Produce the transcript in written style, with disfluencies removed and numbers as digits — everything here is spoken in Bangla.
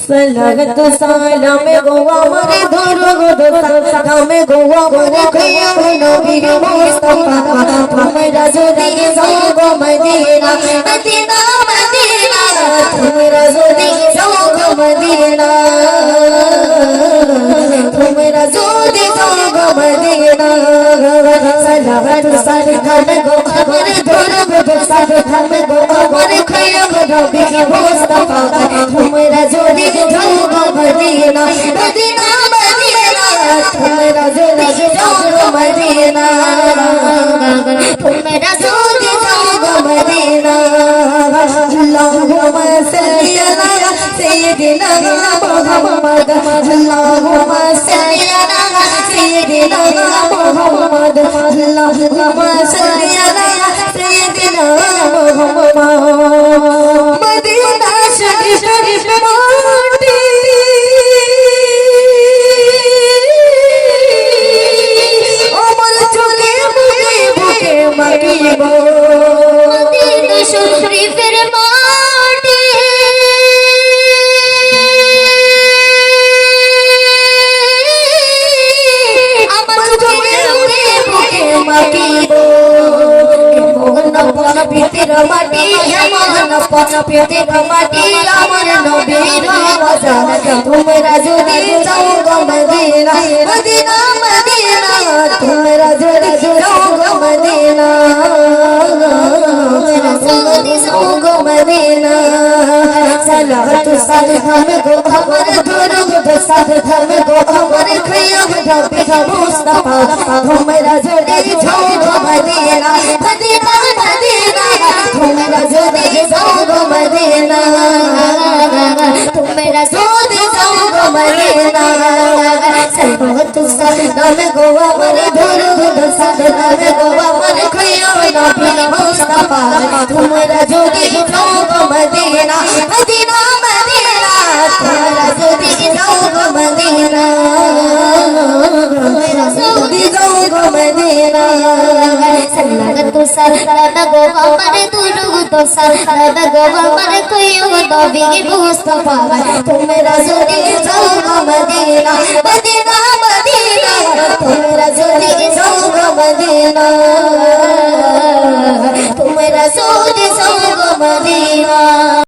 सलागत सालाम गो हमारे दरगद सालाम गो हमारे खैया नबी मुस्तफा हमरा যদি যাও গো মদিনা মদিনা মদিনা তোমরা যদি যাও গো মদিনা তোমরা যদি যাও গো মদিনা सलागत सालाम गो हमारे दरगद सालाम गो हमारे खैया नबी मुस्तफा हमरा যদি যাও গো মদিনা মদিনা মদিনা তোমরা যদি যাও গো মদিনা তোমরা যদি যাও গো মদিনা আল্লাহুম্মা সাল্লি আলা সাইয়্যিদিনা মুহাম্মদ আল্লাহুম্মা সাল্লি আলা সাইয়্যিদিনা মুহাম্মদ আল্লাহুম্মা সাল্লি আলা সাইয়্যিদিনা মুহাম্মদ মদিনা শরীফ মাটি আমার চোখে মুখে বুকে মাখিব মদিনা শরীফের মাটি আমার চোখে মুখে বুকে মাখিব মোহন পিতের মাটি মোহন পিতের মাটি আমার নবীর বাজার তোমরা যদি যাও গো মদিনা মদিনা মদিনা তোমরা যদি যাও গো মদিনা যদি যাও গো মদিনা সালাতু সালাম গো আমার দরুদ সালাম গো আমার খৈয়া নবী মুস্তাফা তোমরা যদি যাও গো মদিনা মদিনা মদিনা তোমরা যদি যাও গো মদিনা তোমরা যদি যাও গো মদিনা সালাতু সালাম গো আমার দরুদ সালাম গো আমার খৈয়া নবী মুস্তাফা তোমরা যদি যাও গো মদিনা মদিনা মদিনা তোমরা যদি যাও গো মদিনা যদি যাও গো মদিনা সালাতু সালাম গো আমার দরুদ সালাম গো আমার খৈয়া নবী মুস্তাফা তোমরা যদি যাও গো মদিনা মদিনা মদিনা তোমরা যদি যাও গো মদিনা তোমরা যদি যাও গো মদিনা।